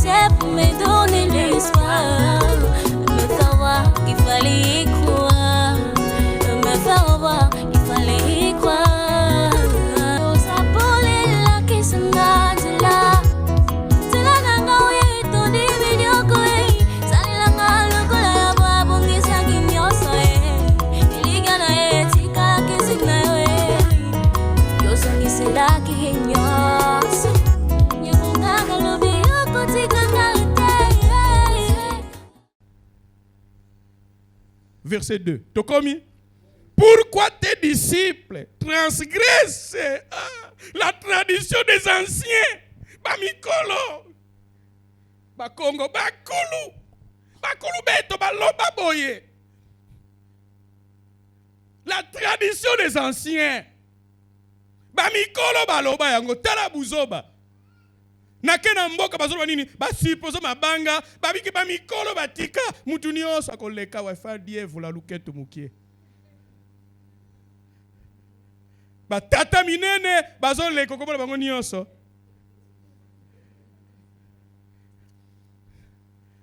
c'est pour me donner l'espoir, me faire voir qu'il fallait y croire, me faire voir qu'il fallait y croire. Ça pour les là qui se nagent là, c'est là nanga oui ton divinio koi, ça la nanga le kola ya ba bongi sangi nyoso il gana etika kisina we, yo sangi se la ki nyoso. Verset 2. Tokomi. Pourquoi tes disciples transgressent la tradition des anciens? Bamikolo. Bakongo. Bakulu. Bakulu beto baloba boye. La tradition des anciens. Bamikolo baloba yango. Tala buzoba. Nakena mboka bazoba nini basipozo mabanga babiki ba mikolo batika mutu nyonso akoleka wafa die vula luketo mukie batata minene bazoleka kobola bango nyonso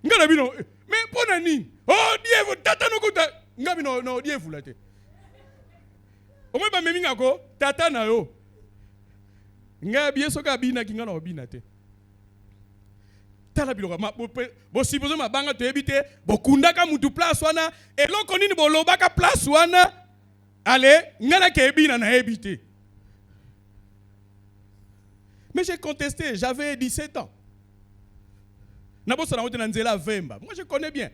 ngala bino mais pona nini oh die vo tata nokuta ngabi no die vula te omwe ba meminga ko tata na yo ngabi yeso ka bina kinga na obina te. Tala biloko bo sipozo mabanga to ebite bokundaka mutu place wana eloko nini bolobaka place wana ale ngana ke ebina na ebite. Mais j'ai contesté, j'avais 17 ans. Nabosa na wotena nzela vemba. Moi je connais bien.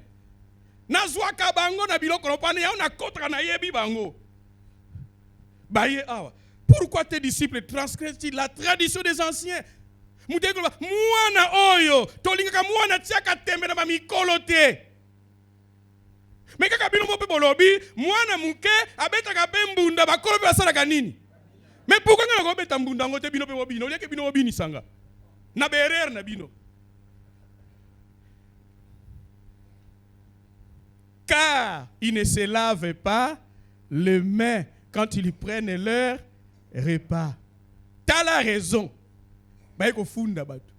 Nazwaka bango na biloko lopane ya na kotra na yebi bango. Baye awa. Pourquoi tes disciples transgressent la tradition des anciens? Mutegolo mwana oyo tolingaka mwana tiaka tembe na mikolo te. Mais kaka bino mope bolobi mwana muke abetaka pe mbunda bakolo pe basalaka nini? Mais pourquoi ngana ko beta mbunda ngote bino pe bobino oliake bino bobini sanga na berer na bino? Car ils ne se lavent pas les mains quand ils prennent leur repas. T'as la raison. Baiko funda batu.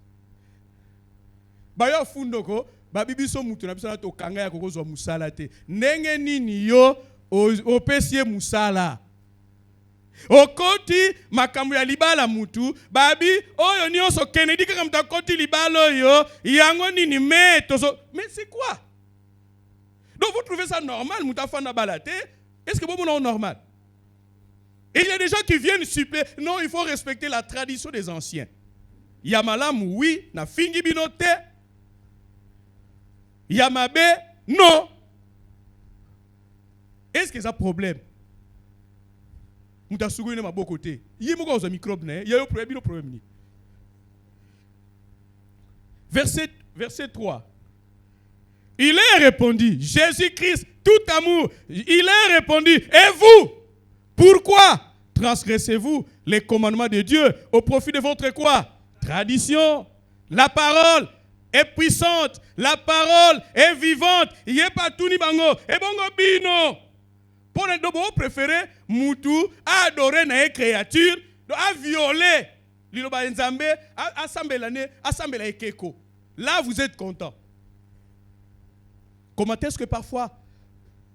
Bayo fundo ko babibiso mutu na bisana to kanga ya kokozwa musala te. Ndenge nini yo opesie musala. Okoti makambo ya libala mutu babi oyo nyonso Kennedy kaka mtakoti libala oyo yango nini mais c'est quoi? Donc vous trouvez ça normal mutafanda balate? Est-ce que vous non normal? Et il y a des gens qui viennent suppléer. Non, il faut respecter la tradition des anciens. Yamalam oui, na fingi binote. Yamabe non. Est-ce que ça problème? Mouta sugu ne mabo côté. Yimoko oza microbe ne, yayo problème ni. Verset 3. Il est répondu, Jésus-Christ, tout amour, il est répondu, et vous, pourquoi transgressez-vous les commandements de Dieu au profit de votre quoi? Tradition. La parole est puissante, la parole est vivante. Il n'y a pas tout ni bango. Et bongo bino. Pour les deux, vous préférez Moutou à adorer une créature, à violer. Liloba Nzambe, à assembler ekeko. Là, vous êtes content. Comment est-ce que parfois,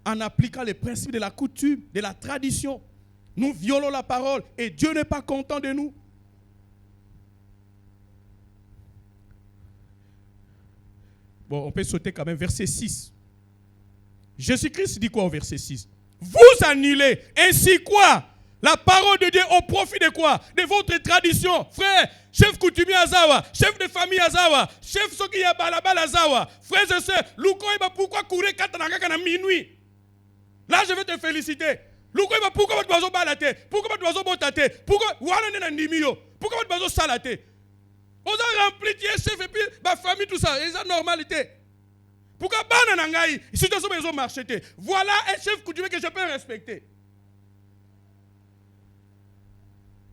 en appliquant les principes de la coutume, de la tradition, nous violons la parole et Dieu n'est pas content de nous? Bon, on peut sauter quand même. Verset 6. Jésus-Christ dit quoi au verset 6? Vous annulez ainsi quoi? La parole de Dieu au profit de quoi? De votre tradition. Frère, chef coutumier Azawa, chef de famille Azawa, chef Soki Balabal Azawa, frères et sœurs, pourquoi courir 4 ans minuit? Là, je vais te féliciter. Pourquoi tu vas balate? Pourquoi tu vas botate? Pourquoi tu vas salate? On a rempli chef et puis ma famille, tout ça. Et ça, normalité. Pourquoi bananangaï? Si tu as besoin de marcher, voilà un chef coutumier que je peux respecter.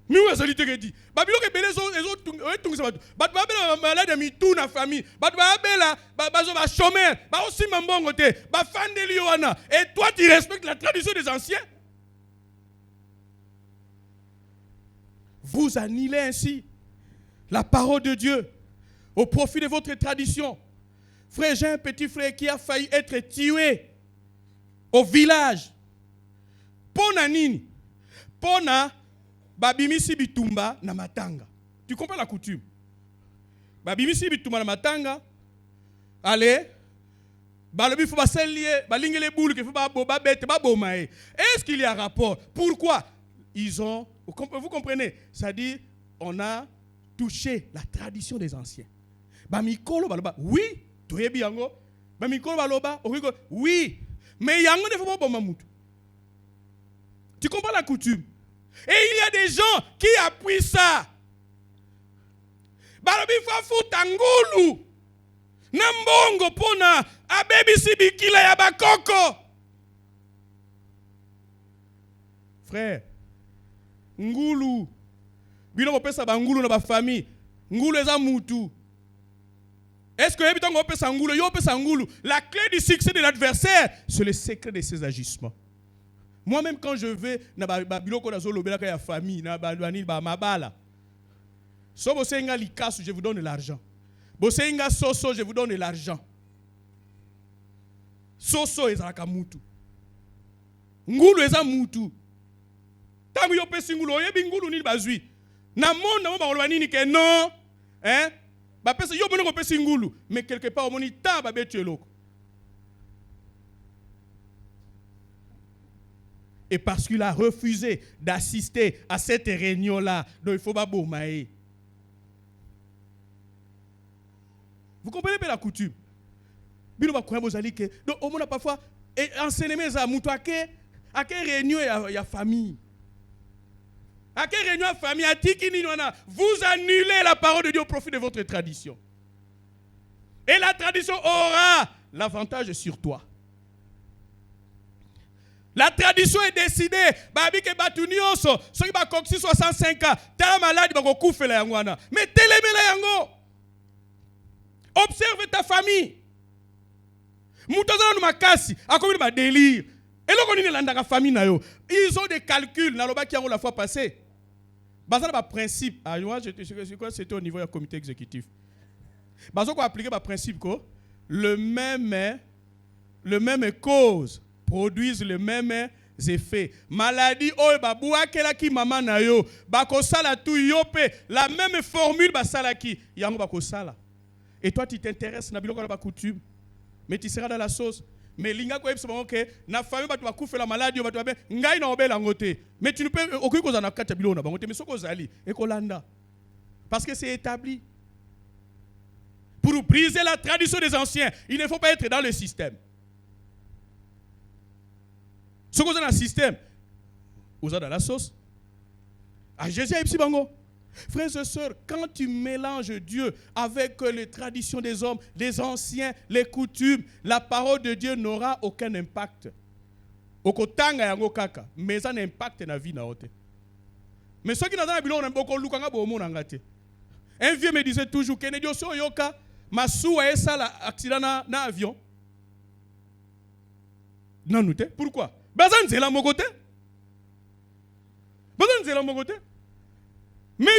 Mais où est-ce que tu dis? Babilo que belé les autres babela malade mi tout na famille. Babela bazo chômeur, ba aussi mambongo te, ba fandeli wana. Et toi tu respectes la tradition des anciens? Vous annulez ainsi la parole de Dieu au profit de votre tradition. Frère, j'ai un petit frère qui a failli être tué au village. Pona nini? Pona babimisi bitumba na matanga. Tu comprends la coutume? Babimisi bitumba na matanga. Allez. Balobi faut baselier, balingele boule que faut ba bête, ba bomae. Est-ce qu'il y a rapport? Pourquoi? Ils ont, vous comprenez? Ça dit, on a touché la tradition des anciens. Bamikolo baloba, oui, toyebi yango. Bamikolo baloba, oui, mais yango ne faut pas boma mutu. Tu comprends la coutume? Et il y a des gens qui appuient ça. Balobi faut futangulu. Nambongo pona abebisi bikila ya bakoko. Frère, ngulu bino pesa bangulu na ba famille. Ngulu eza mutu. Est-ce que yebitongo opesa ngulu yo pesa ngulu? La clé du succès de l'adversaire, c'est le secret de ses agissements. Moi-même quand je vais na biloko na zolobela ka ya famille na balwani ba mabala. So bosenga likasu, je vous donne de l'argent. Bosenga soso, je vous donne de l'argent. Soso ezalaka mutu. Ngulu eza mutu. Tangu yo pesi ngulu, oyebi ngulu nini bazwi. Na monde na mo ba nini ke non. Hein? Ba pesi yo bono ko pesi ngulu, mais quelque part au moni ta ba betu eloko. Et parce qu'il a refusé d'assister à cette réunion-là, donc il faut pas bomae. Vous comprenez bien la coutume? Bino ba koya bozali ke donc au monde parfois enseigner za mutu ake réunion ya famille. Ake réunion ya famille atiki nini wana, vous annulez la parole de Dieu au profit de votre tradition. Et la tradition aura l'avantage sur toi. La tradition est décidée. Babi ke batu nyonso, soki ba koksi 65 ans, ta malade ba ko kufela yango wana. Mais telemela yango. Observe ta famille. Moutazana makasi, akomi ba délire. Et là, on est dans la famille. Ils ont des calculs. La fois passée. Bazana ba principe. Je crois que c'était au niveau du comité exécutif. Bazana ko appliquer ba principe ko le même cause produisent le même effet. Maladie oh ba buakela ki mama na yo ba ko sala tu yope la même formule ba sala ki yango ba ko sala. Et toi, tu t'intéresses à la coutume, mais tu seras dans la sauce. Mais linga ko ebso que na famille ba tu va couper la maladie ba tu ba ngai na obela ngote. Mais tu ne peux aucune cause na kata bilo na bangote mais soko zali e kolanda. Parce que c'est établi. Pour briser la tradition des anciens, il ne faut pas être dans le système. Soko dans le système, vous êtes dans la sauce. Ah Jésus ebsi bango. Frères et sœurs, quand tu mélanges Dieu avec les traditions des hommes, les anciens, les coutumes, la parole de Dieu n'aura aucun impact. Okotanga yango kaka, mais ça a un impact dans la vie na ote. Mais ceux qui n'ont pas bilon n'emboko lukanga bo mo ngate. Un vieux me disait toujours que Dieu so yoka masuwa esa la accident na avion. Non nous pourquoi? Bazan zela mogote. Bazan zela mogote. Mais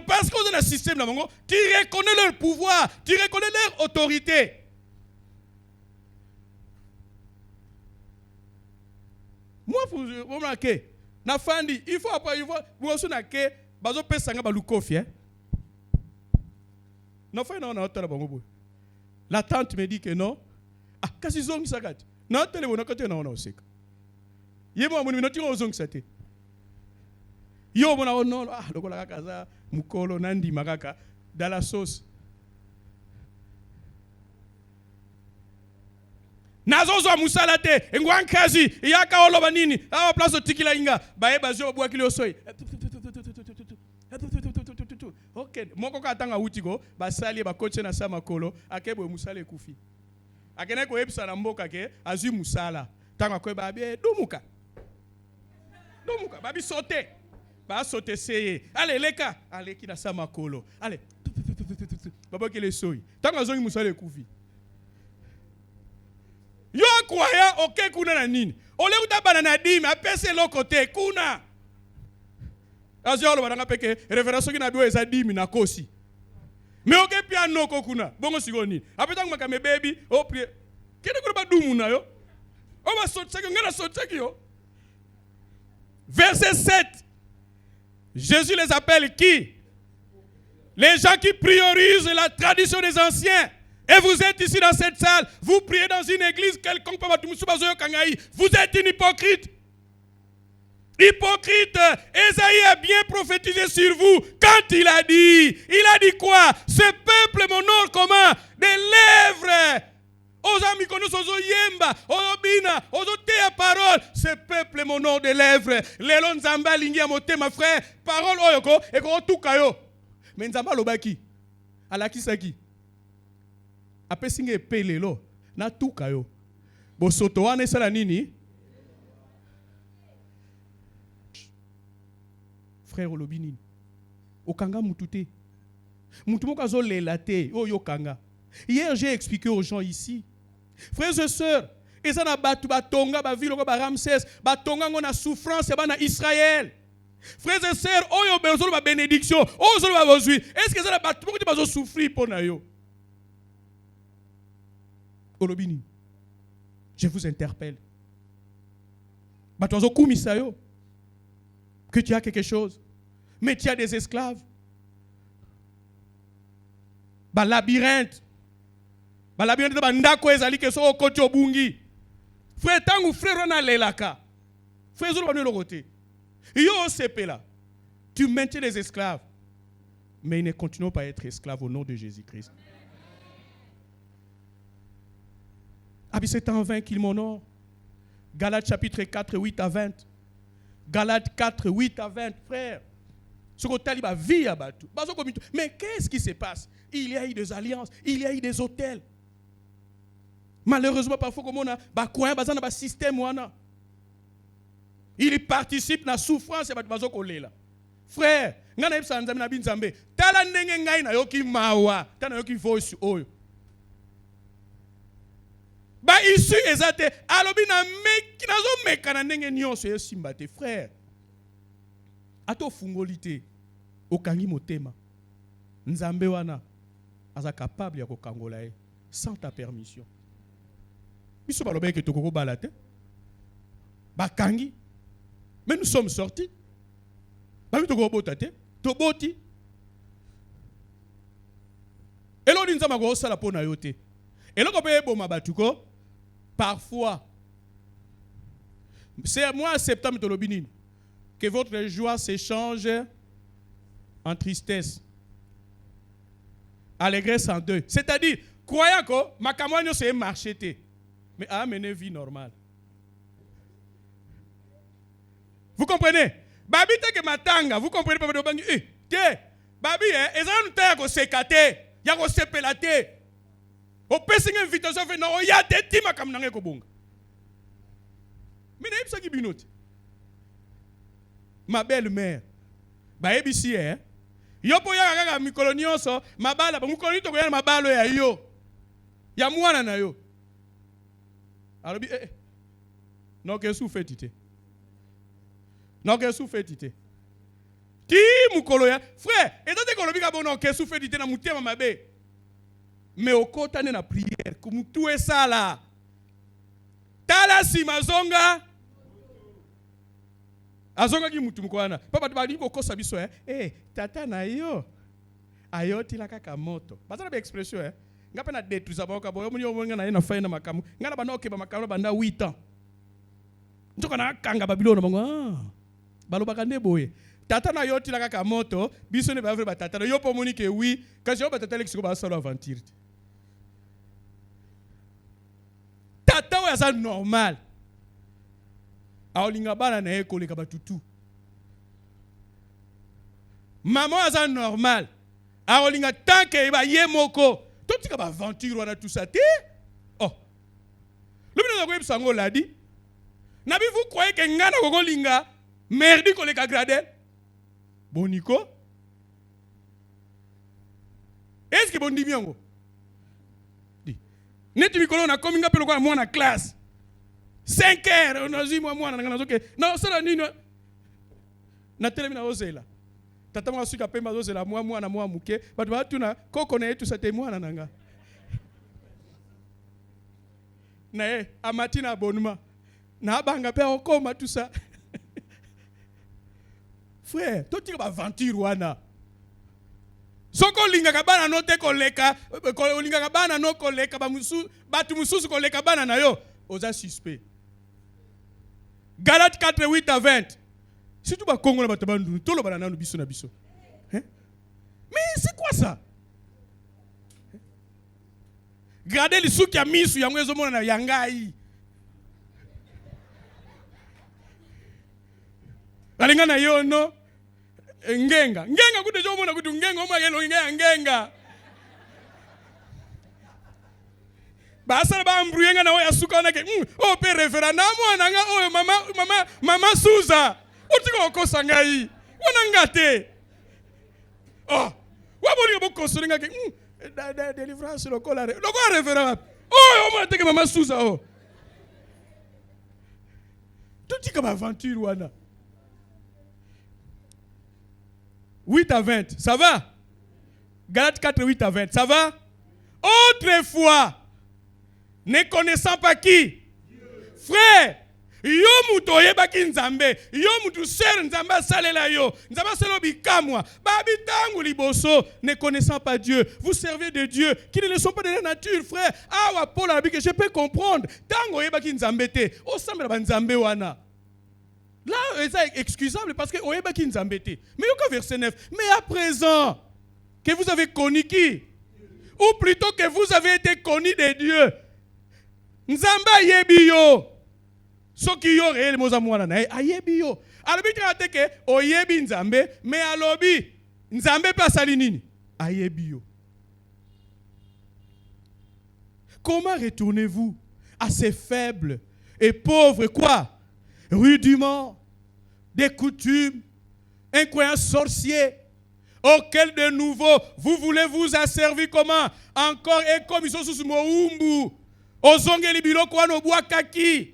parce qu'on est dans le système, tu reconnais leur pouvoir, tu reconnais leur autorité. Moi, vous remarquez, il faut après, vous aussi, bazo pesanga balukofi. La tante me dit que non. Ah, kasi zong sagat. Non, téléphone côté non non c'est. Yemo amuni minoti zong sate. Yo mona non ah lokola kaza mukolo nandi makaka dans la sauce. Nazozo musalate engwankazi yaka oloba nini awa place tikila inga bae bazio bwa kilo soy. OK moko ka tanga utiko basali ba coach na sama kolo akebo musale kufi. Akene ko ebisa na mboka ke azu musala tanga ko ba bien dumuka babi sauter. Ba sauter seye. Allez leka, allez kina sama kolo. Allez. Baba kele soy. Tanga zongi musale kufi. Yo croyant OK kuna na nini? Ole uta banana dimi apese lokote kuna. Azio lo bananga peke référence ki na bio eza dimi na kosi. Mais ok piano kokuna. Bongo sigoni. Après tant que makame baby, oh prier. Qu'est-ce que ba dumuna yo? On va sortir que ngana sortir yo. Verset 7. Jésus les appelle qui? Les gens qui priorisent la tradition des anciens. Et vous êtes ici dans cette salle, vous priez dans une église quelconque, vous êtes une hypocrite. Hypocrite, Ésaïe a bien prophétisé sur vous quand il a dit quoi? Ce peuple m'honore comment? Des lèvres. Ce peuple m'honore des lèvres. Lelo nzamba lingia motema frère, parole oyoko et ko tukayo. Mais nzamba lobaki. Alakisaki. Apesinge pelelo na tukayo. Bosoto wana sala nini? Frère olobini. Okanga mutute. Mutumo kazo lelate oyo kanga. Hier j'ai expliqué aux gens ici. Frères et sœurs, ezana batu batonga ba ville ko ba Ramsès, batonga ngona souffrance ba na Israël. Frères et sœurs, oyo bezo ba bénédiction, oyo ba bozui. Est-ce que ezana batu ko bazo souffrir pona yo? Olobini. Je vous interpelle. Batozo kumisa yo. Que tu as quelque chose. Mais tu as des esclaves. Ba labyrinthe. Ba labyrinthe ba ndako ezali ke so okoti obungi. Frère tangu frère na lelaka. Frère zo ba no côté. Yo sepela. Tu maintiens les esclaves. Mais ils ne continuent pas à être esclaves au nom de Jésus-Christ. C'est en vain qu'il m'honore. Galates chapitre 4, 8 à 20. Galates 4, 8 à 20, frère. Ce que taliba vie à Batou. Mais qu'est-ce qui se passe? Il y a eu des alliances, il y a eu des hôtels. Malheureusement, parfois, comme on a un système, il participe à la souffrance et à la frère, ngana yebsa nzambe na binzambe. Tala ndenge ngai na yoki mawa, tana yoki voice oyo. Ba isu ezate alobi na meki nazo meka na ndenge nyonso yesimba te frère. Ato fungolite okangi motema. Nzambe wana aza capable ya kokangola ye sans ta permission. Biso baloba ke tokoko balate. Bakangi. Mais nous sommes sortis. Babi tokoko botate, toboti. Elo di nzamba ko sala pona yote. Elo ko pe boma batuko. Parfois, c'est moi, septembre, tolobinine, que votre joie s'échange en tristesse, allégresse en deuil. C'est-à-dire, croyant que ma campagne c'est marché, mais a amené vie normale. Vous comprenez? Babi te que matanga, vous comprenez pas de bangi? Te, babi ezan ta ko sekate, ya ko sepelate. Au passing invitation fait non, il y a des times comme n'angé kobonga. Mais n'est pas qui binoti. Ma belle-mère, ba ebisi yo po ya kaka mikolonio so, mabala ba mukoloni to ko ya mabalo ya yo. Ya mwana na yo. Alobi non que sou fetité. Non que sou fetité. Ti mukolo ya frère, et tant que kolobi ka bon non que sou fetité na mutema mabe. Mais au côté de la prière, comme tout est ça là. Tala si mazonga. Azonga ki mutu mkwana. Papa tu bali ko sabiso tata na yo. Ayoti la kaka moto. Bazana be expression Ngapa na détruire ba ka boyo munyo wenga na fa na makamu. Ngana bana okeba makamu banda 8 ans. Njoka na kanga Babylone bango. Baloba kande boye. Tata na yoti la kaka moto, biso ne ba vrai ba tata na yo po moni ke oui, quand je ba tata lexiko ba solo aventure. Tata wa ça normal. Aolinga bana na ekole ka batutu. Maman wa ça normal. Aolinga tant que ba yemoko, tout tika ba aventure wana tout ça té. Oh. Le bino ko yebsango l'a dit. Nabi vous croyez que ngana ko linga merdi ko le ka grader? Boniko? Est-ce que bon dit bien? Net mikolo na kominga pelo kwa mwana classe 5 heures on a dit mwana ngana zoke non ça ni na telemi na ozela Tata mwa suka pemba zo la moi na moi muke. Ba ba tuna koko na yetu sa témoin nanga. Na amatina abonnement. Na banga pe okoma tout ça. Frère, toi tu vas aventure wana. Soko lingaka bana no te koleka, ko lingaka bana no koleka ba musu, batu mususu koleka bana na yo, oza suspect. Galates 4, 8 à 20. Si tu vas Congo na batabandu, tout le banana no biso na biso. Hein? Mais c'est quoi ça? Gardez les sous qui a mis sur yamwezo mona na yangai. Alinga na yo no. Ngenga kude jo mona kudu ngenga omwa yelo ngenga. Basa ba mbruyenga na oya suka na ke o pe reverend na mwana nga o mama Suza. Otiko okosa ngai. Wana ngate. Oh, waboli bo kosolinga ke délivrance lokola reverend. Oh, o mwana teke mama Suza o. Tout comme aventure wana. 8 à 20, ça va? Galates 4, 8 à 20, ça va? Autrefois, ne connaissant pas qui? Frère, yo muto yebaki nzambe, yo mutu ser nzamba salela yo, nzamba selo bikamwa, babi tangu liboso, ne connaissant pas Dieu, vous servez de Dieu, qui ne le sont pas de la nature, frère. Awa Paul a dit que je peux comprendre, tangu yebaki nzambe te, osambela ba nzambe wana. Là, c'est excusable parce que oyebaki nzambe te. Mais au verset 9, mais à présent que vous avez connu qui? Ou plutôt que vous avez été connu de Dieu. Nzamba yebi yo. Soki yo réel moza mwana na ayebi yo. Alobi trate ke oyebi nzambe, mais alobi nzambe pa sali nini? Ayebi yo. Comment retournez-vous à ces faibles et pauvres quoi? Rudiments, des coutumes, un croyant sorcier, auquel de nouveau vous voulez vous asservir comment? Encore et comme ils sont sous Moumbu, Ozongeli biloko wano buakaki.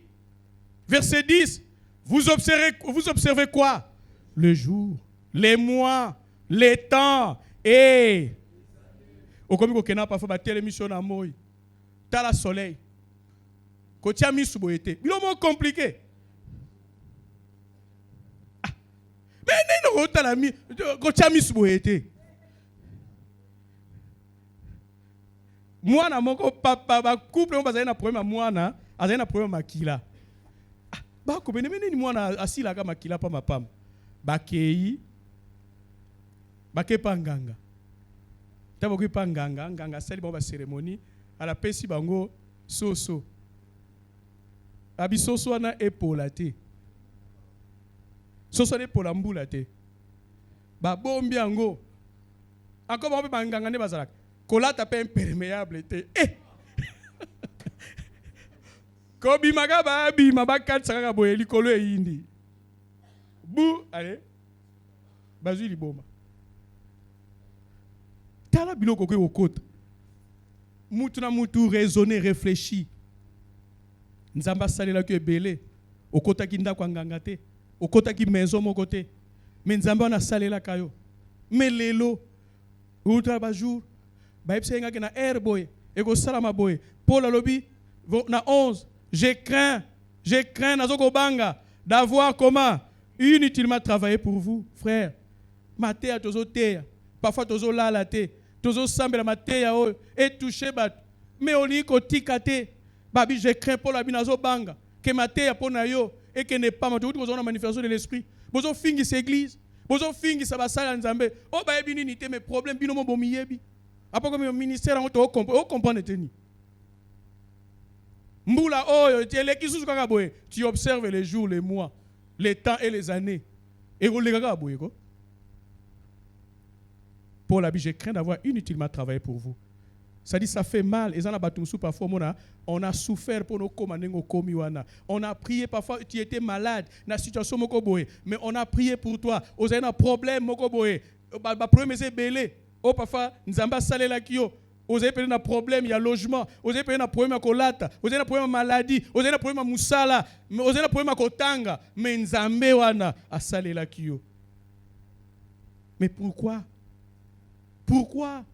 Verset 10, vous observez quoi? Le jour, les mois, les temps et okomi ko kena parfois ba télémission na moi. Tala soleil. Kotia misubo ete. Bilomo compliqué. Mais non, talami, kotia misubo ete. Mwana moko papa ba couple on bazana problème mwana, azana problème makila. Ba ko bene ni mwana asila ka makila pa mapam. Bakei bakepa nganga. Tabo kipa nganga, nganga sali ba cérémonie, ala pesi bango soso. Abi soso na epolate. Soso na epolambula te. Ba bombi yango. Encore ba nganga ne bazalaka. Kolata pe imperméable te. Kobi magaba abi mabaka tsaka boye likolo eyindi. Bu allez. Bazu liboma. Tala biloko ko okota. Mutu na mutu raisonner, réfléchir. Nzamba salela ki ebele. Okota ki ndako nganga te. Okota ki maison moko te. Mais nzamba na salela kayo. Mais lelo outra ba jour ba epsenga ke na air boy e ko salama boy. Paul alobi na 11, je crains nazoko banga d'avoir comment inutilement travaillé pour vous, frère. Matéa tozo teya. Parfois tozo lala te. Tozo sambela matéa o et touché bat. Mais oli ko tikate. Babi je crains Paul abinazo banga que matéa pona yo et que ne pas matuti ko na manifestation de l'esprit. Bozo fingi cette église. Bozo fingi sa basala nzambe. O ba yebi nini te mais problème bino mo bomiyebi. Apo comme ministère on to comprendre teni. Mbula oyo tiele kisusu kaka boye. Tu observes les jours, les mois, les temps et les années. Et on les kaka boye ko. Paul a dit, je crains d'avoir inutilement travaillé pour vous. Ça dit, ça fait mal. Et ça n'a pas tout parfois, on a souffert pour nos commandes. On a prié parfois, tu étais malade, dans la situation, mais on a prié pour toi. On a un problème, problème c'est belé. Oh, parfois, nous avons salé la kio. Vous avez un problème, il y a logement. Vous avez un problème à kolata. Vous avez un problème à maladie. Vous avez un problème à moussala. Vous avez un problème à kotanga. Mais nous avons a salé la kio. Mais pourquoi? Pourquoi?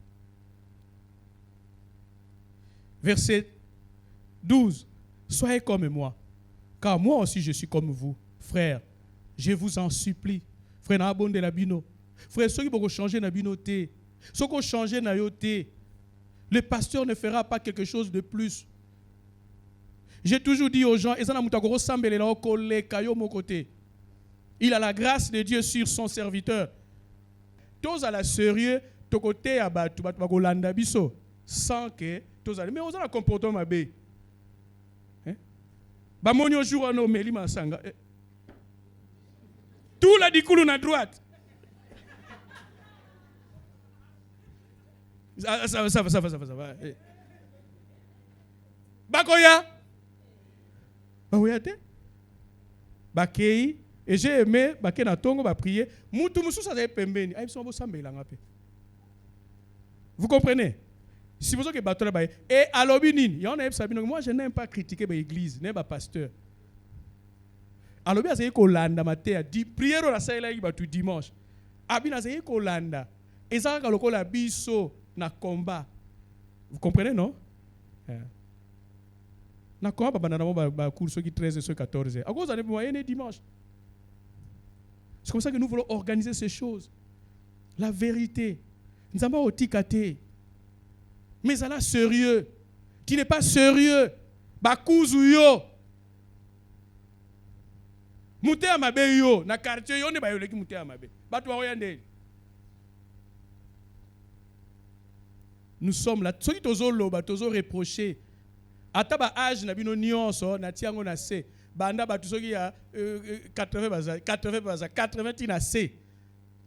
Verset 12. Soyez comme moi, car moi aussi je suis comme vous. Frère, je vous en supplie. Frère, n'a abondé la bino. Frère, ceux qui vont changer na bino te. Ceux qui vont changer na yo te. Le pasteur ne fera pas quelque chose de plus. J'ai toujours dit aux gens, il a la grâce de Dieu sur son serviteur. Tous à la sérieux, to côté à batu landa biso sans que tous mais on a un comportement mabé. Ba monyo jour no meli masanga. Tout la dikulu na droite. Ça va. Bakoya. Bakoyate. Bakei. Et j'ai aimé, bakei na tongo ba prier. Mutu musu sa zay pembeni. Ay biso bo sambela ngape. Vous comprenez? Si vous avez bateau là-bas, et à l'obinin, moi je n'aime pas critiquer l'église, n'aime pas pasteur. À l'obinin, c'est Kolanda, matin, prière la salle là, il dimanche. Abina c'est Kolanda. Et ça, quand le biso na combat. Vous comprenez, non? Na combat, bah cours ceux qui 13 et ceux 14. À cause de moyenne dimanche. C'est comme ça que nous voulons organiser ces choses. La vérité. Nous avons otikate. Mais ça là sérieux. Tu n'es pas sérieux. Bakuzu yo. Mouté à mabe yo. Na quartier yo ne ba yo leki mouté à mabe. Batu wa yande. Nous sommes là. Ceux qui tozo loba, tozo reprocher. Ata ba âge na bino nyonso na tiango na se. Banda batu soki ya 80 tina se.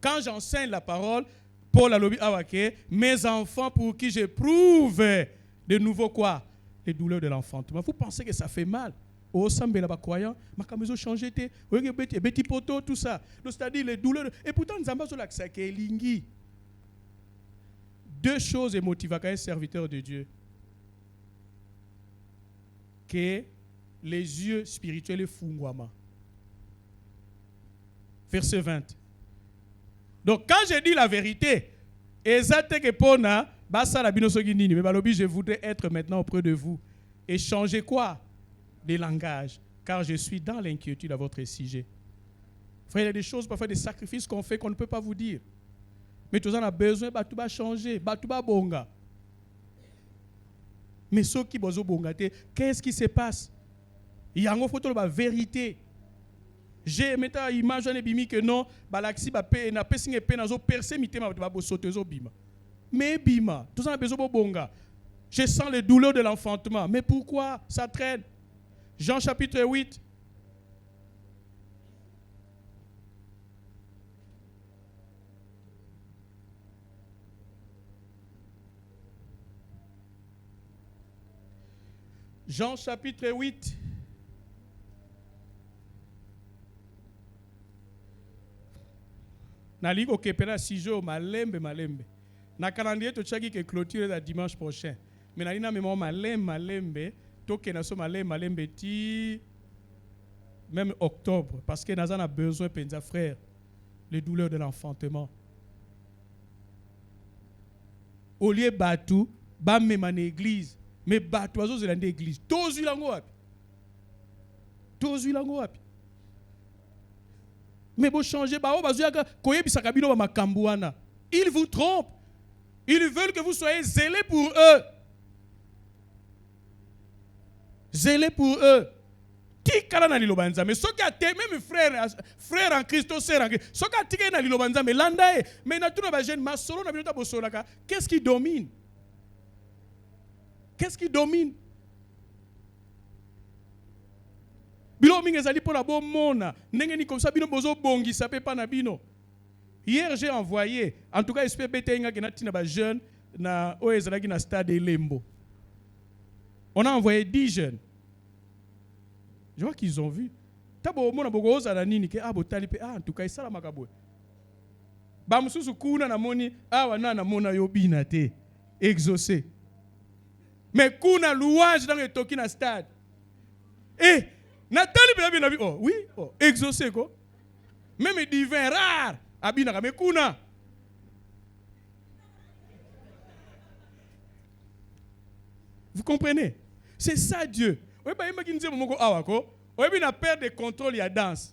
Quand j'enseigne la parole, Paul a dit, mes enfants pour qui j'éprouve de nouveau quoi? Les douleurs de l'enfantement. Vous pensez que ça fait mal? Au Sambé là-bas croyant, ma camiso changé, petit poteau, tout ça. Donc c'est-à-dire les douleurs. Et pourtant, nous avons besoin de lingi. Deux choses émotives à un serviteur de Dieu. Que les yeux spirituels et fungwama. Verset 20. Donc quand je dis la vérité, je voudrais être maintenant auprès de vous et changer quoi? Des langages, car je suis dans l'inquiétude à votre sujet. Frère, il y a des choses, parfois des sacrifices qu'on fait qu'on ne peut pas vous dire. Mais tout ça, on a besoin de changer, de bonga. Mais ceux qui ont bonga, qu'est-ce qui se passe? Il y a une photo de la vérité. J'ai mis une image que non, balaxi ba pe na pesinge pe nazo percer mitema ba bosotezo bima. Mais bima, tout ça a besoin de bonga. Je sens les douleurs de l'enfantement. Mais pourquoi ça traîne? Jean chapitre 8. Jean chapitre 8. Naliko kepena 6 jours malembe. Na calendrier to chaki ke clôture la dimanche prochain. Mais nalina mémoire malembe to ke na so malembe ti même octobre parce que Nazan a besoin penza frère les douleurs de l'enfantement. Au lieu batu ba même église mais batu azo zelande église. Tozu lango wapi. Mais vous changez, ils vous trompent. Ils veulent que vous soyez zélés pour eux. Zélés pour eux. Mais ce qui a été, même frère en Christ, sœur en Christ, ce qui a été dans l'Ilobanza, mais l'andae, mais qu'est-ce qui domine? Qu'est-ce qui domine? Bilo mingi ezali pour la bonne mona. N'engeni comme ça bino bozo bongi ça peut pas na bino. Hier j'ai envoyé en tout cas SPBT inga kenatina ba jeune na oezala ki na stade Lembo. On a envoyé 10 jeunes. Je vois qu'ils ont vu. Tabo mona bogo ozala nini ke botali pe en tout cas sala makabwe. Ba mususu kuna na moni wana na mona yo bina te exaucé. Mais kuna louange dans le toki na stade. Nathalie Bélabi, oh oui, exaucé quoi. Même divin rare, abinaka mais kuna. Vous comprenez? C'est ça Dieu. Oui, bah, il m'a dit que na perte de contrôle, il y a danse.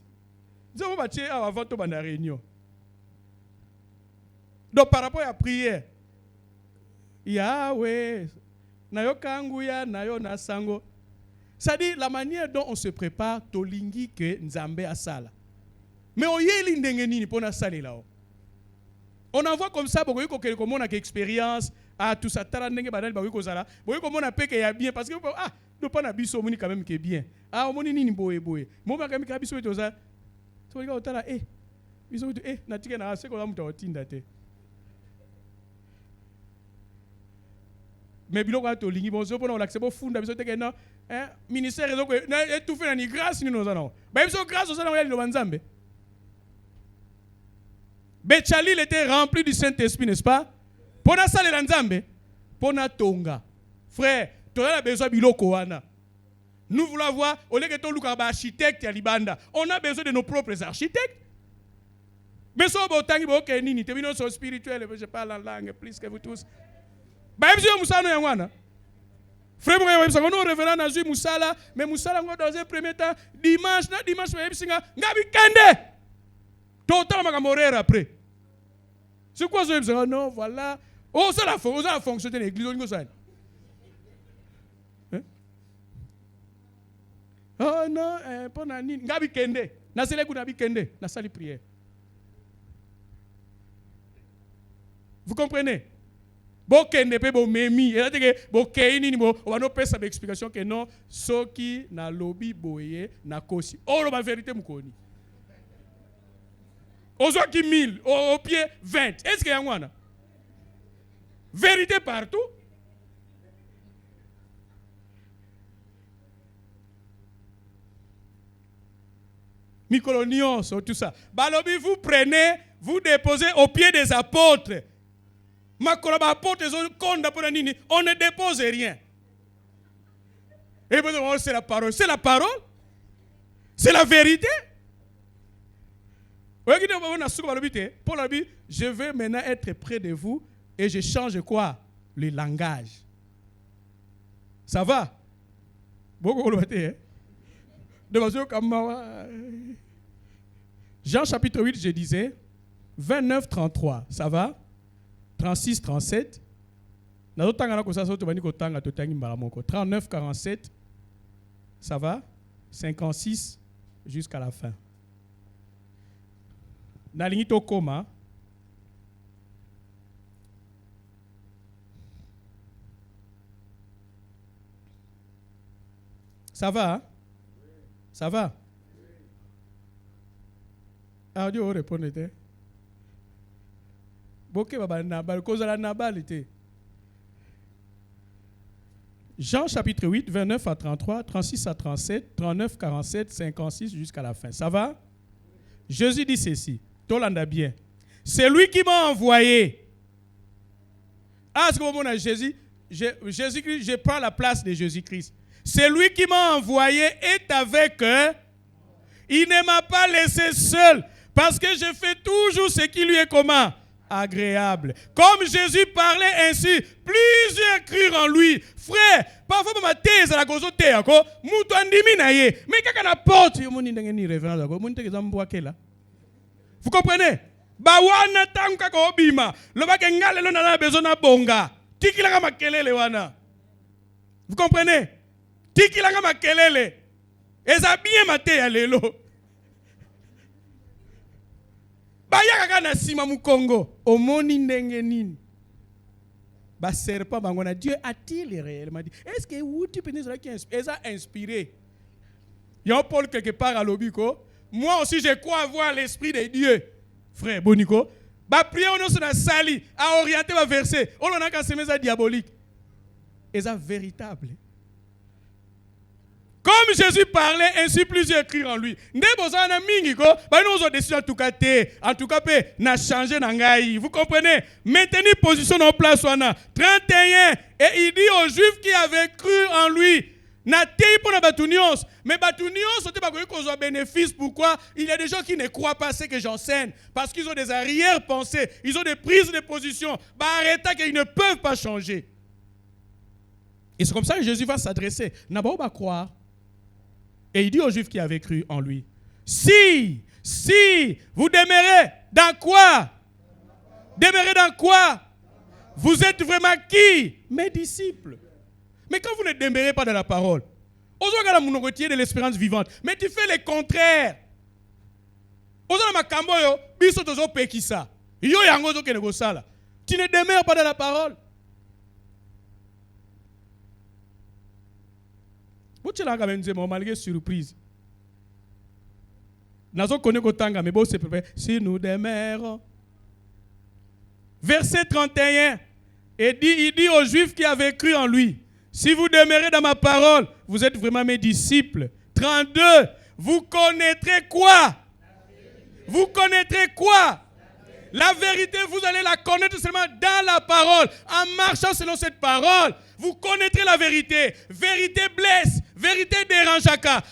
Donc par rapport à la prière, Yahweh, nayo kanguya, nayo nasango. C'est-à-dire la manière dont on se prépare, tolingi que Nzambe a sala. Mais on yeli ndengeni pour na sala là. On envoie comme ça beaucoup que comme on a expérience à tout ça tala ndenge badali ba ko sala. Beaucoup comme on a pe que y a bien parce que do pas na biso moni quand même que bien. Moni nini boye. Mo ba quand même biso to ça. To liga otala biso na tika na se ko la muta otinda te. Mais biloko ato lingi bonzo pona l'accepter funda biso te que non ministère réseau que tout fait na grâce ni nous allons. Ba biso grâce aux allons le banzambe. Betchalil était rempli du Saint-Esprit, n'est-ce pas? Pona sale lanzambe, pona tonga. Frère, tu as besoin de biloko wana. Nous voulons voir au lieu que tu luka ba architecte ya libanda. On a besoin de nos propres architectes. Mais so botangi bo ke nini, te bino so spirituel, je parle en langue plus que vous tous. Ba ebzo musano ya wana. Frère mo yebisa ngono révérend na zui musala, mais musala ngo dans un premier temps dimanche ba yebisinga ngabi kende. Total makamorera après. C'est quoi ça? Non, voilà. Oh, ça la fonction de l'église. Oh non, pas nani. Ngabi kende. Na sele kuna bi kende. Na sali prière. Vous comprenez? Bo kende pe bo memi. Et là que bo keini ni bo. On va nous faire sa explication que non. Soki na lobby boye na kosi. Oh, la vérité mukoni. Aux qui 1000, au pied 20. Est-ce qu'il y a un vérité partout? Mycolonios, tout ça. Balobi, vous prenez, vous déposez au pied des apôtres. On ne dépose rien. Et vous c'est la parole. C'est la parole. C'est la vérité. Paul a dit, je veux maintenant être près de vous et je change quoi? Le langage. Ça va? Jean chapitre 8, je disais, 29, 33. Ça va? 36, 37. 39, 47. Ça va? 56 jusqu'à la fin. Nalinito koma. Ça va? Hein? Ça va? Ah, Dieu répond. Boké baba nabal, kozala nabal était. Jean chapitre 8, 29 à 33, 36 à 37, 39, 47, 56 jusqu'à la fin. Ça va? Jésus dit ceci. Tolanda bien. C'est lui qui m'a envoyé. Ah, ce moment là, Jésus-Christ, je prends la place de Jésus-Christ. C'est lui qui m'a envoyé est avec eux. Il ne m'a pas laissé seul parce que je fais toujours ce qui lui est comment? Agréable. Comme Jésus parlait ainsi, plusieurs crurent en lui. Frère, parfois ma thèse à la gozo te ako, muto andimi na ye. Mais quand on apporte, yo moni ndengeni révérend ako, moni te kezambo là. Vous comprenez? Bawana tanka ko obima. Loba ke ngale lo na besoin na bonga. Tikilanga makelele wana. Vous comprenez? Tikilanga makelele. Eza bien maté ya lelo. Baya kaka na sima mu Congo. Omoni ndenge nini? Ba serpent bangona. Dieu a-t-il réellement dit? Est-ce que vous tu penses là qui est inspiré? Il y a Paul quelque part à l'obiko. Moi aussi, je crois avoir l'esprit de Dieu. Frère, Boniko. Ba prière on se na sali à orienter ma verset. On a qu'à semer ça diabolique. Et ça véritable. Comme Jésus parlait, ainsi plusieurs crient en lui. Ndebozana mingi ko, ba nous ont décidé en tout cas n'a changé nangai. Vous comprenez? Maintenir position en place wana. 31 et il dit aux Juifs qui avaient cru en lui. Mais Batunios, ont bénéfice. Pourquoi? Il y a des gens qui ne croient pas ce que j'enseigne. Parce qu'ils ont des arrière-pensées. Ils ont des prises de position. Arrêtez qu'ils ne peuvent pas changer. Et c'est comme ça que Jésus va s'adresser. D'abord, on va croire. Et il dit aux Juifs qui avaient cru en lui, si vous demeurez dans quoi? Demeurez dans quoi? Vous êtes vraiment qui? Mes disciples. Mais quand vous ne demeurez pas dans la parole, vous retirez de l'espérance vivante. Mais tu fais le contraire. Tu ne demeures pas dans la parole. Vous êtes là quand même, malgré surprise. Si nous demeurons. Verset 31. Il dit aux Juifs qui avaient cru en lui, si vous demeurez dans ma parole, vous êtes vraiment mes disciples. 32. Vous connaîtrez quoi? Vous connaîtrez quoi? La vérité, vous allez la connaître seulement dans la parole. En marchant selon cette parole, vous connaîtrez la vérité. Vérité blesse. Vérité dérange.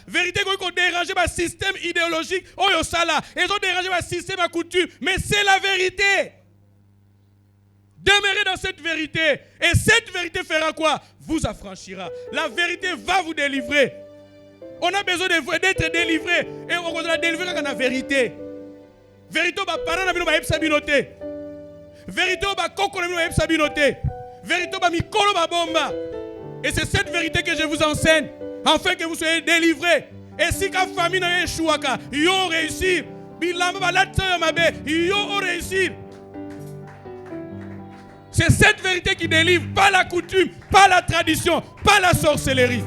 Vérité qui dérange le système idéologique. Oh, ça là. Ils ont dérangé le système à coutume. Mais c'est la vérité. Demeurez dans cette vérité. Et cette vérité fera quoi? Vous affranchira. La vérité va vous délivrer. On a besoin d'être délivré. Et on va délivrer dans la vérité. Vérité, parents na bino ba yebisa bino te. Vérité, koko na bino ba yebisa bino te. Vérité, mikolo ba bomba. Et c'est cette vérité que je vous enseigne, afin que vous soyez délivrés. Et si ka famille na échouaka, yo réussir. Bilamba ba latsa mabe, yo réussir. C'est cette vérité qui délivre, pas la coutume, pas la tradition, pas la sorcellerie.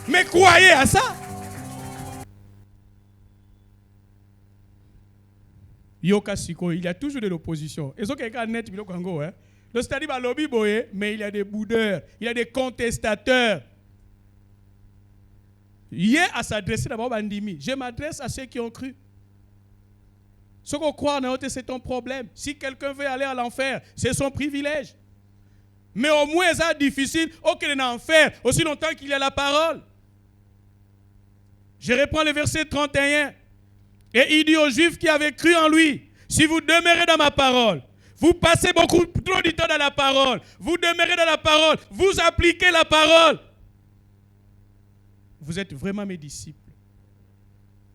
Mais croyez à ça. Yoka Siko, il y a toujours de l'opposition. Et ce qui est net, le c'est-à-dire lobby boye, mais il y a des boudeurs, il y a des contestateurs. Il y a à s'adresser d'abord à Ndimi. Je m'adresse à ceux qui ont cru. Ce qu'on croit en eux, c'est ton problème. Si quelqu'un veut aller à l'enfer, c'est son privilège. Mais au moins, c'est difficile aucun enfer, aussi longtemps qu'il y a la parole. Je reprends le verset 31. Et il dit aux Juifs qui avaient cru en lui, si vous demeurez dans ma parole, vous passez beaucoup trop de temps dans la parole, vous demeurez dans la parole, vous appliquez la parole, vous êtes vraiment mes disciples.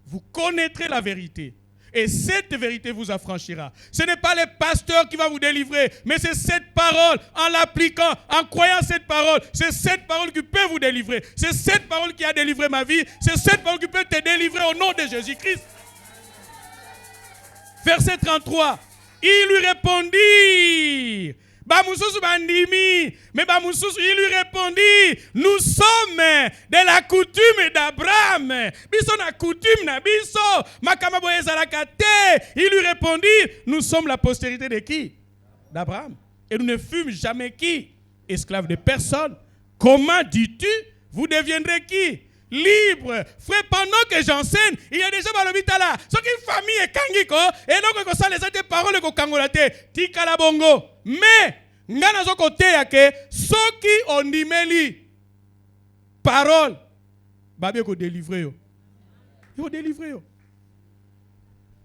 Vous connaîtrez la vérité. Et cette vérité vous affranchira. Ce n'est pas le pasteur qui va vous délivrer, mais c'est cette parole, en l'appliquant, en croyant cette parole. C'est cette parole qui peut vous délivrer. C'est cette parole qui a délivré ma vie. C'est cette parole qui peut te délivrer au nom de Jésus-Christ. Verset 33. Il lui répondit. Mais il lui répondit, nous sommes de la coutume d'Abraham. Il lui répondit, nous sommes la postérité de qui? D'Abraham. Et nous ne fûmes jamais qui? Esclaves de personne. Comment dis-tu, vous deviendrez qui? Libre. Frère, pendant que j'enseigne, il y a déjà malobitala. Ce qu'une famille est kangiko, et donc ça les a des paroles ko kangolate, tikala bongo. Mais ngana zo côté yake, ceux qui ont nimeli parole, babé ko délivrer yo. Yo délivrer yo.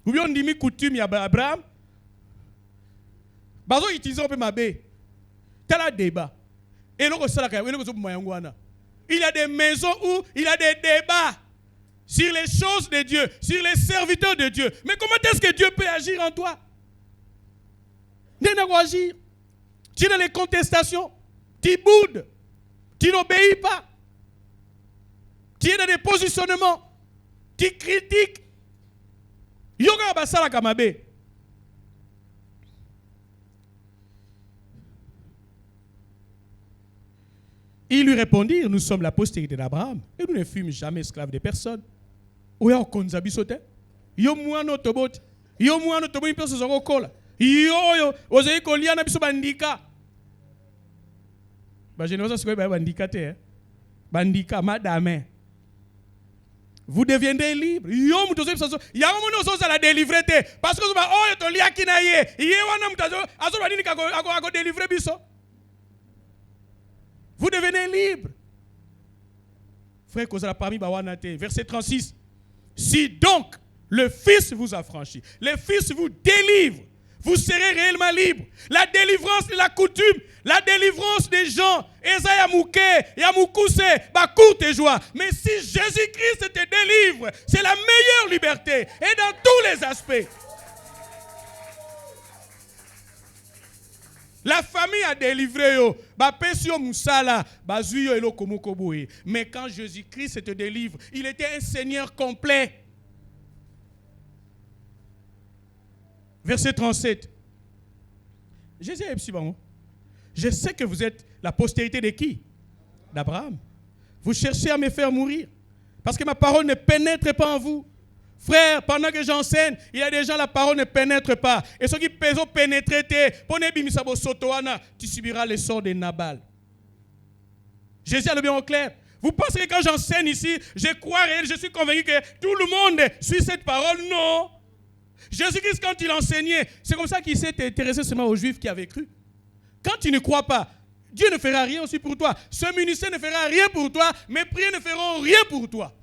Ou bien on dit coutume ya Abraham. Bazo utiliser un peu mabé. Tala débat. Et donc ça la et donc zo moyangwana. Il y a des maisons où il y a des débats sur les choses de Dieu, sur les serviteurs de Dieu. Mais comment est-ce que Dieu peut agir en toi? Il n'a pas agir. Tu es dans les contestations, tu boudes, tu n'obéis pas. Tu es dans des positionnements, tu critiques. Yoga basala kamabe. Il lui répondit, nous sommes la postérité d'Abraham et nous ne fûmes jamais esclaves de personne. Oya okonza bisote. Yo muano tobot. Yo muano tobo impeso zokola. Yo ozei kolia na biso bandika. Ba génération c'est quoi bandika te? Bandika madame. Vous deviendrez libre. Yo mutozo biso. Ya mono so la délivrer te parce que ba oyo to liaki na ye. Ye wana mutazo azo ba nini kako délivrer biso. Vous devenez libre. Frère, verset 36. Si donc le Fils vous affranchit, le Fils vous délivre, vous serez réellement libre. La délivrance de la coutume, la délivrance des gens, Eza Yamouke, Yamoukuse, courte et joie. Mais si Jésus-Christ te délivre, c'est la meilleure liberté, et dans tous les aspects. La famille a délivré yo, pesio musala, bazuyo elo komokoboe. Mais quand Jésus-Christ te délivre, il était un Seigneur complet. Verset 37. Jésus est petit bon. Je sais que vous êtes la postérité de qui? D'Abraham. Vous cherchez à me faire mourir parce que ma parole ne pénètre pas en vous. Frère, pendant que j'enseigne, il y a des gens, la parole ne pénètre pas. Et ceux qui peuvent pénétrer, tu subiras le sort de Nabal. Jésus a le bien au clair. Vous pensez que quand j'enseigne ici, je crois réel, je suis convaincu que tout le monde suit cette parole? Non. Jésus-Christ, quand il enseignait, c'est comme ça qu'il s'est intéressé seulement aux Juifs qui avaient cru. Quand tu ne crois pas, Dieu ne fera rien aussi pour toi. Ce ministère ne fera rien pour toi, mes prières ne feront rien pour toi.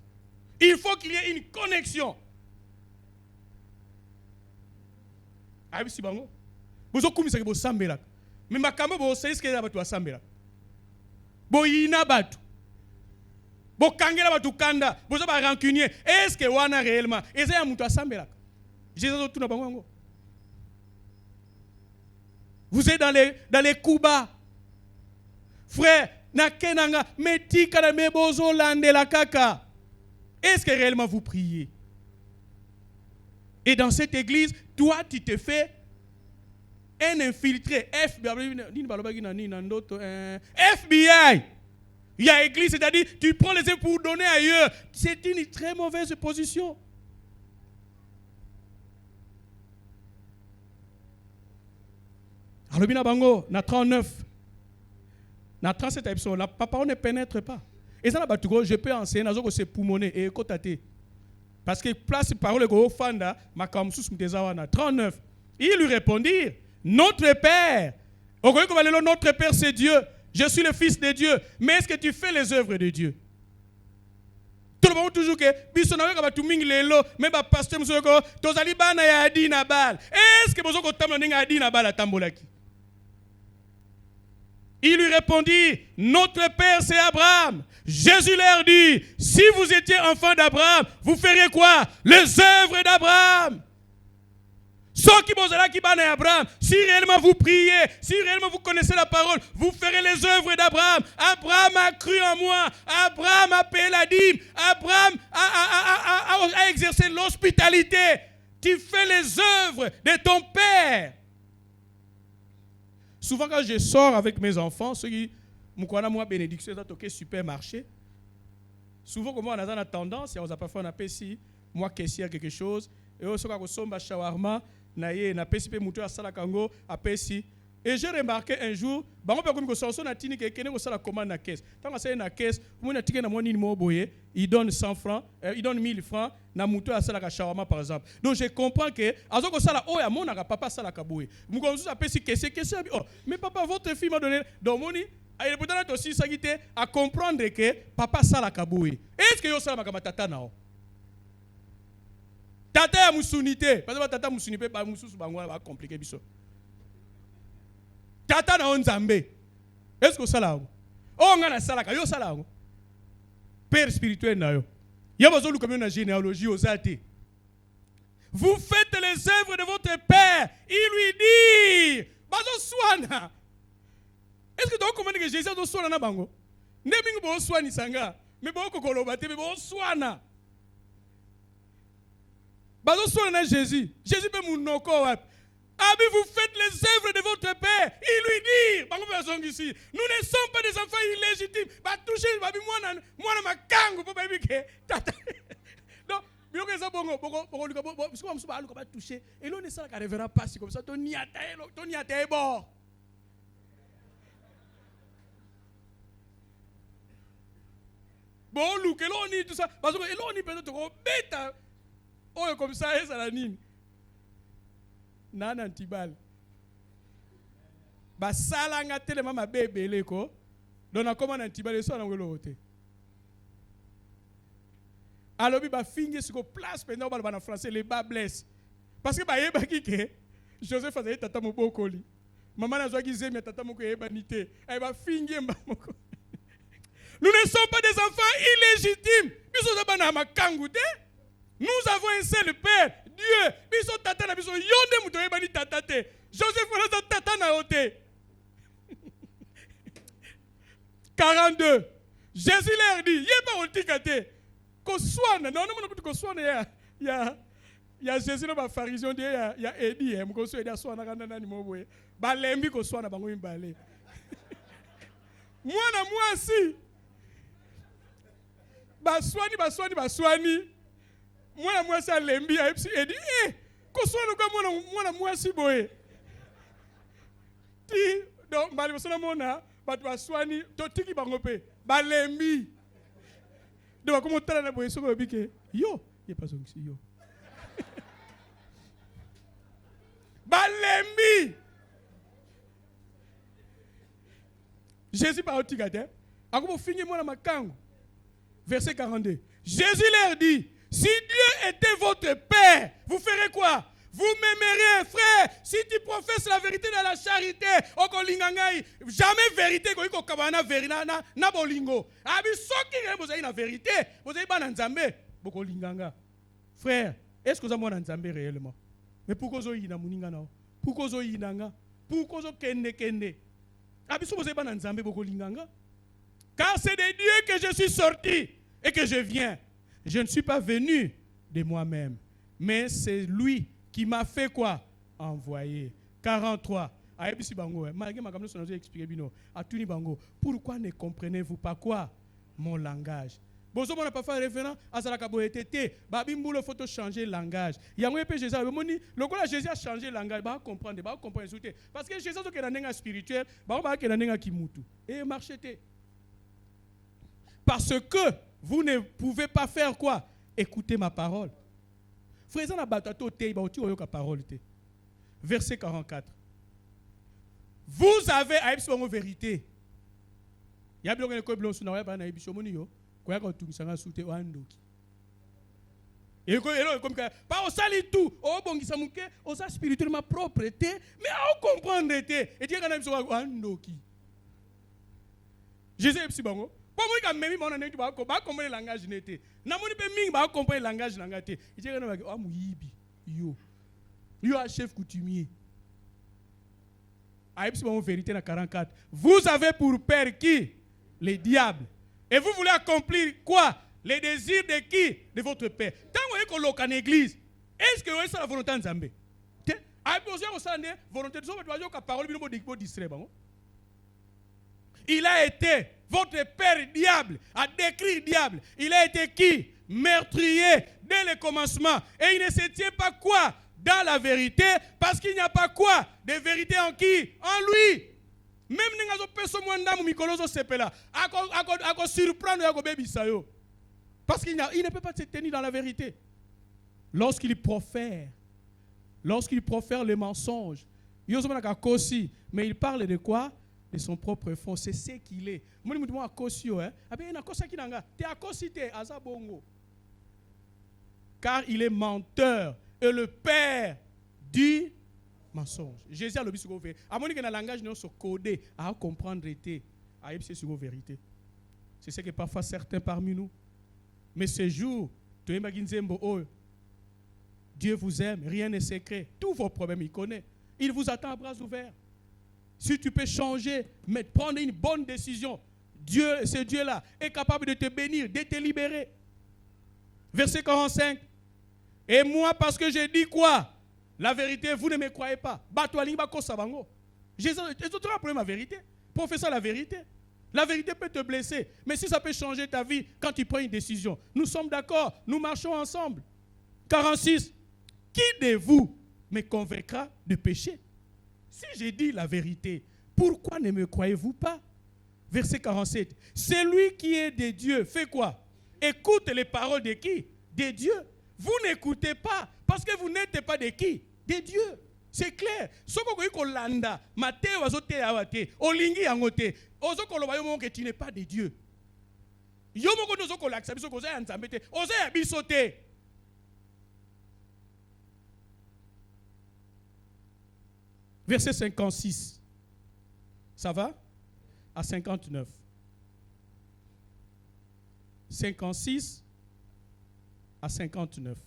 Il faut qu'il y ait une connexion. Ah oui, c'est bon. Vous avez commis ça que vous savez. Mais ma caméra, vous savez ce que vous savez. Vous avez batu. Vous kangela batu kanda. Vous avez rancunier. Est-ce que vous avez réellement? Est-ce que vous avez savez? Jésus tout n'a pas. Vous êtes dans les coups bas. Frère, nakenanga metika na mebozo lande la kaka. Est-ce que réellement vous priez? Et dans cette église, toi, tu te fais un infiltré. FBI. Il y a église, c'est-à-dire, tu prends les œuvres pour donner ailleurs. C'est une très mauvaise position. Alors, bango, na 39. Na 37 épisode, la parole ne pénètre pas. Et ça, je peux enseigner, c'est poumoné et écoutaté. Parce que place parole go fanda makamsus mtezawana 39. Il lui répondit, notre Père. Notre Père c'est Dieu. Je suis le fils de Dieu. Mais est-ce que tu fais les œuvres de Dieu? Tout le monde toujours que bisona ka batuming lelo mais ba pasteur musoko tozali bana ya adi na bal. Est-ce que bozoko tamla ninga adi na bal atambolaki? Il lui répondit, notre Père c'est Abraham. Jésus leur dit, si vous étiez enfant d'Abraham, vous feriez quoi? Les œuvres d'Abraham. Ceux qui bozala qui bana Abraham, si réellement vous priez, si réellement vous connaissez la parole, vous ferez les œuvres d'Abraham. Abraham a cru en moi. Abraham a payé la dîme. Abraham a exercé l'hospitalité. Tu fais les œuvres de ton Père. Souvent quand je sors avec mes enfants, ceux qui moi bénédiction ça toqué supermarché. Souvent comme on a la tendance, et on a parfois on appelle si moi caissière quelque chose et on se somba shawarma naie na pesi pe muto asala kango apesi. Et j'ai remarqué un jour, bango pe comme so na tini ke kene ko sala commande na caisse. Tant que c'est na caisse, moi na tike na moni mo boye, il donne 100 francs, il donne 1000 francs na muto asala ka shawarma par exemple. Donc je comprends que azoko sala o ya mona ka papa sala ka boye. Muko so apesi question oh, mais papa votre fille m'a donné donc moni il est peut-être aussi à comprendre que papa sala ka boye. Est-ce que yo sala ma tata nao? Tata ya musunité, parce que tata musunité ba mususu bango va compliquer biso. Tata na onzambe. Est-ce que ça là? Oh ngana sala ka yo sala ngo. Père spirituel na yo. Ya bazo lu comme na généalogie aux athées. Vous faites les œuvres de votre père. Il lui dit, bazo swana. Est-ce que tu as compris que Jésus a swana na bango? Ne bingo bo swani sanga. Mais bo kokolo bate mais bo swana. Bazo swana na Jésus. Jésus peut mounoko wap. Abi, vous faites les œuvres de votre Père. Il lui dit, ici, nous ne sommes pas des enfants illégitimes. Bah toucher, babi moi na makango pour baby que tata. Donc, bien que ça bongo parce que on va toucher et l'on ne ça ka révérend pas comme ça ton niata est bon. Bon look et l'on dit tout ça parce que l'on dit peut-être ko bêta. Oh comme ça et ça la nini. Nana antibal. Ba sala nga telema ma bébé ko. Dona comment antibal so na ngolo hote. Alors bi ba fingi siko place pendant ba na français les bas blesse. Parce que ba yeba ki ke Joseph azali tata mobokoli. Maman a zouaki zemi tata moko ebanité. Elle va finir mbamoko. Nous ne sommes pas des enfants illégitimes. Nous avons un seul Père, Dieu. Joseph a tata na ote. 42. Jésus leur dit, yé pas otikate. Koswana, non, koswana ya Jésus no ba pharisien de ya Edi, mkoso Edi aswana kana nani moboye. Ba lembi koswana bango imbale. Mwana mwasi. Baswani. Mwana mwasi alembi ya Edi, koswana kwa mwana mwasi boye. Ti donc bali basona mona batu baswani totiki bango pe balembi de bakomo tala na boye soko bike yo ye pas onksi yo balembi Jésus par otikate akomo fingi mona makango verset 42 Jésus leur dit si Dieu était votre père vous ferez quoi? Vous m'aimerez, frère, si tu professes la vérité dans la charité. Jamais vérité, na bolingo. Abi soki vous avez la vérité, vous avez pas nzambe, boko linganga. Frère, est-ce que vous avez nzambe réellement? Mais pourquoi vous avez muninga na? Pourquoi vous avez nanga? Pourquoi vous avez kende? Abi so vous avez pas nzambe boko linganga? Car c'est de Dieu que je suis sorti et que je viens. Je ne suis pas venu de moi-même, mais c'est lui qui m'a fait quoi? Envoyer. 43. Pourquoi ne comprenez-vous pas quoi? Mon langage. Bozo mona pas faire référence à ça la kaboetete. Babimbulo faut changer langage. Yango pe Jésus moni lokola Jésus a changé langage ba comprendre insulter parce que Jésus qui est dans spirituel ba ke dans kimutu et marchete. Parce que vous ne pouvez pas faire quoi? Écoutez ma parole. Frère, verset 44. Vous avez une vérité. Il y a bien une pas au sali tout, au bon qui au spirituellement propreté, mais à comprendre et dire qu'on a Jésus est bon. Pas moi qui même mon année tu vas comprendre le langage n'était. Na moni pe mingi ba comprendre le langage n'angate. Il dit que ah muyibi yo a chef coutumier. Aïe bon vérité na 44. Vous avez pour père qui? Les diables. Et vous voulez accomplir quoi? Les désirs de qui? De votre père. Tant que vous êtes local en église, est-ce que vous avez la volonté de Nzambe? Aïe besoin de la volonté de Nzambe, vous avez la parole de distrait. Il a été votre père diable, a décrit diable. Il a été qui? Meurtrier dès le commencement. Et il ne se tient pas quoi? Dans la vérité, parce qu'il n'y a pas quoi? De vérité en qui? En lui. Même si vous avez surprendre, parce qu'il ne peut pas se tenir dans la vérité. Lorsqu'il profère le mensonge, mais il parle de quoi? De son propre fond, c'est ce qu'il est. Car il est menteur et le père du mensonge. Jésus a le but sur vérité. À mon avis, langage non se codé à comprendre était à épcer sur vérité. C'est ce que parfois certains parmi nous. Mais ce jour, Dieu vous aime, rien n'est secret. Tous vos problèmes, il connaît. Il vous attend à bras ouverts. Si tu peux changer, mais prendre une bonne décision, Dieu, ce Dieu-là, est capable de te bénir, de te libérer. Verset 45. Et moi, parce que j'ai dit quoi? La vérité, vous ne me croyez pas. Jésus, tu as un problème à la vérité. Professeur la vérité. La vérité peut te blesser. Mais si ça peut changer ta vie quand tu prends une décision, nous sommes d'accord, nous marchons ensemble. 46. Qui de vous me convaincra de péché? Si j'ai dit la vérité, pourquoi ne me croyez-vous pas? Verset 47. Celui qui est de Dieu fait quoi? Écoute les paroles de qui? De Dieu. Vous n'écoutez pas parce que vous n'êtes pas de qui? De Dieu. C'est clair. Ce que vous landa, Matthieu azote awate, olingi angote, ozoko loba yomo que tu n'es pas de Dieu. Yomo ko nozoko laksa biso ko za nzambete, oza bisote. verset 56. Ça va? À 59. 56 à 59.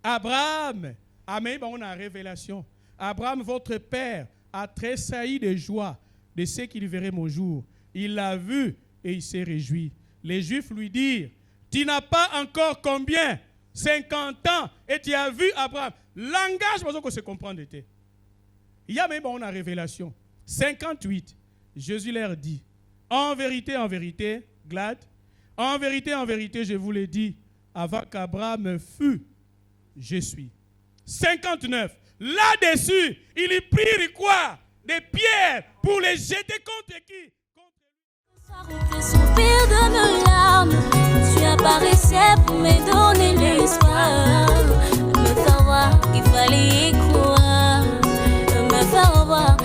Abraham, amen, on a une révélation. Abraham, votre père, a tressailli de joie de ce qu'il verrait mon jour. Il l'a vu et il s'est réjoui. Les Juifs lui dirent, tu n'as pas encore combien? 50 ans et tu as vu Abraham. Langage, parce qu'on se comprend. Il y a même une révélation. 58, Jésus leur dit, en vérité, Glad, en vérité, je vous l'ai dit, avant qu'Abraham fût, je suis. 59, là-dessus, il y prit quoi? Des pierres pour les jeter contre qui? Contre soupir de mes larmes, tu apparaissais pour me donner l'espoir, me faire voir qu'il fallait y croire, me faire voir